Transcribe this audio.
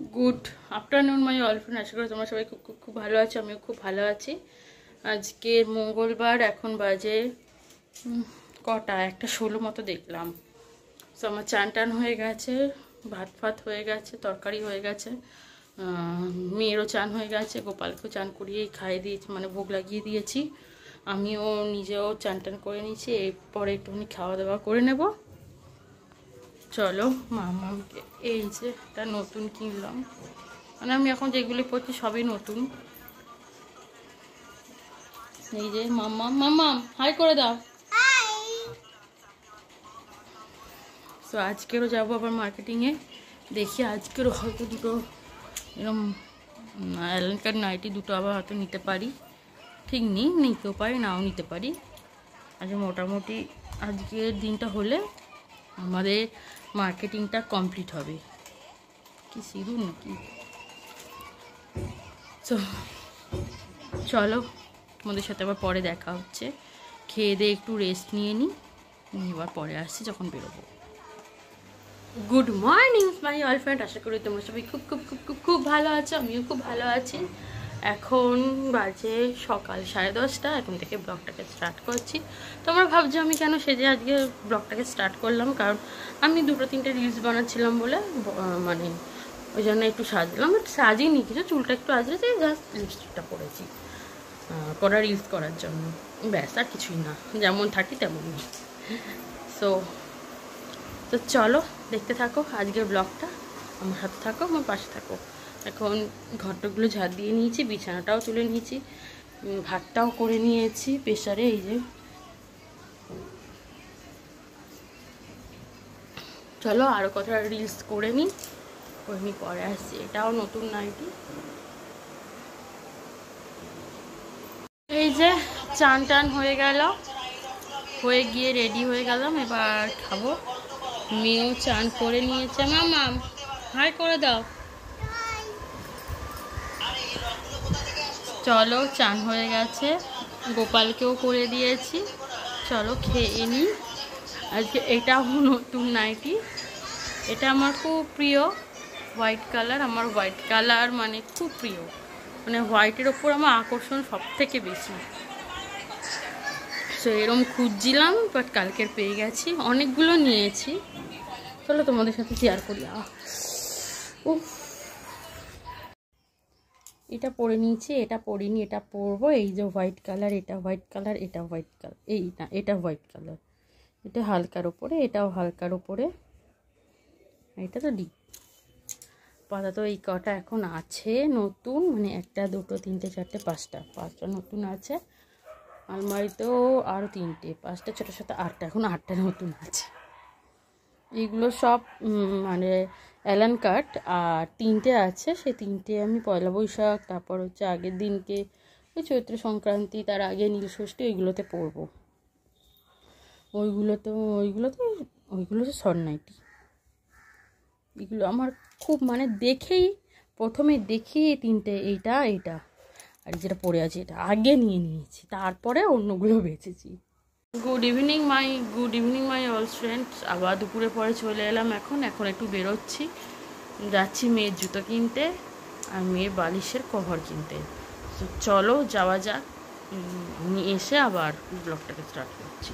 Good afternoon my all friend, আশা করি তোমরা সবাই খুব খুব খুব ভালো আছো। আমিও খুব ভালো আছি। আজকে মঙ্গলবার, এখন বাজে কটা, 1:16 মতো দেখলাম। তো আমার চান টান হয়ে গেছে, ভাত ফাত হয়ে গেছে, তরকারি হয়ে গেছে, মেয়েরও চান হয়ে গেছে, গোপালকেও চান করিয়েই খাইয়ে দিয়েছি, মানে ভোগ লাগিয়ে দিয়েছি। আমিও নিজেও চান টান করে নিয়েছি, এরপরে একটুখানি খাওয়া দাওয়া করে নেব। চলো মামাকে, এই যে এটা নতুন কিনলাম, মানে আমি এখন যেগুলি পড়ছি সবই নতুন। এই যে মাম্মাম, মাম্মাম হাই করে দাও। তো আজকেরও যাবো আবার মার্কেটিংয়ে, দেখি আজকেরও হয়তো দুটো এরকম অ্যালেনকার নাইটি দুটো আবার হয়তো নিতে পারি, ঠিক নেই, নিতেও পারি নাও নিতে পারি। আজ মোটামুটি আজকের দিনটা হলে আমাদের মার্কেটিংটা কমপ্লিট হবে। কি সিঁদু নাকি? তো চলো তোমাদের সাথে আবার পরে দেখা হচ্ছে। খেয়ে দিয়ে একটু রেস্ট নিয়ে নিই, এবার পরে আসছি যখন বেরোবো। Good morning my all friend, আশা করি তোমরা সবাই খুব খুব খুব খুব খুব ভালো আছো। আমিও খুব ভালো আছি। এখন বাজে সকাল 10:30, এখন থেকে ব্লগটাকে স্টার্ট করছি। তোমরা ভাবছো আমি কেন সেজে আজকে ব্লগটাকে স্টার্ট করলাম, কারণ আমি 2-3টে রিলস বানাচ্ছিলাম বলে, মানে ওই জন্য একটু সাজলাম। বাট সাজিনি কিছু, চুলটা একটু আজকে জাস্ট লিপস্টিকটা পরেছি করা রিলস করার জন্য, ব্যাস, আর কিছুই না, যেমন থাকি তেমনই। তো চলো দেখতে থাকো আজকের ব্লগটা, আমার সাথে থাকো, আমার পাশে থাকো। এখন ঘরটাগুলো ঝাড় দিয়ে নিয়েছি, বিছানাটাও তুলে নিয়েছি, ভাতটাও করে নিয়েছি প্রেসারে। এই যে চলো আরও কথা রিলস করে নিই, পরে আসছি। এটাও নতুন নাইটি। এই যে চান টান হয়ে গেল, হয়ে গিয়ে রেডি হয়ে গেলাম, এবার খাবো। মেয়েও চান করে নিয়েছে, মামাম হাই করে দাও। চলো চান হয়ে গেছে, গোপালকেও করে দিয়েছি, চলো খেয়ে নিই। আজকে এটাও নতুন নাইটি, এটা আমার খুব প্রিয়, হোয়াইট কালার। আমার হোয়াইট কালার মানে খুব প্রিয়, মানে হোয়াইটের ওপর আমার আকর্ষণ সব থেকে বেশি। তো এরম খুঁজছিলাম, বাট কালকের পেয়ে গেছি, অনেকগুলো নিয়েছি। চলো তোমাদের সাথে শেয়ার করি। এটা পরে নিয়েছি, এটা পরিনি, এটা পরবো। এই যে হোয়াইট কালার, এটা হোয়াইট কালার, এটা হোয়াইট কালার, এই না এটা হোয়াইট কালার, এটা হালকার ওপরে, এটাও হালকার ওপরে, এটা তো ডিপ। আপাতত এই কটা এখন আছে নতুন, মানে 1, 2, 3, 4, 5টা নতুন আছে। আলমারিতেও আরও 3টে, 5টা, 6টা, 7টা, 8টা, এখন 8টা নতুন আছে। এইগুলো সব মানে অ্যালান কাট, আর 3টে আছে, সেই 3টে আমি পয়লা বৈশাখ, তারপর হচ্ছে আগের দিনকে ওই চৈত্র সংক্রান্তি, তার আগে নীলষষ্ঠী, ওইগুলোতে পরবো। ওইগুলো তো শর্ট নাইটি। এগুলো আমার খুব, মানে দেখেই প্রথমে দেখি 3টে, এইটা আর যেটা পরে আছে এটা আগে নিয়ে নিয়েছি, তারপরে অন্যগুলো বেঁচেছি। Good evening my all friends. আবার দুপুরে পরে চলে এলাম, এখন একটু বেরোচ্ছি, যাচ্ছি মেয়ের জুতো কিনতে আর মেয়ের বালিশের কভার কিনতে। তো চলো যাওয়া যাক, আমি এসে আবার ব্লগটাকে স্টার্ট করছি।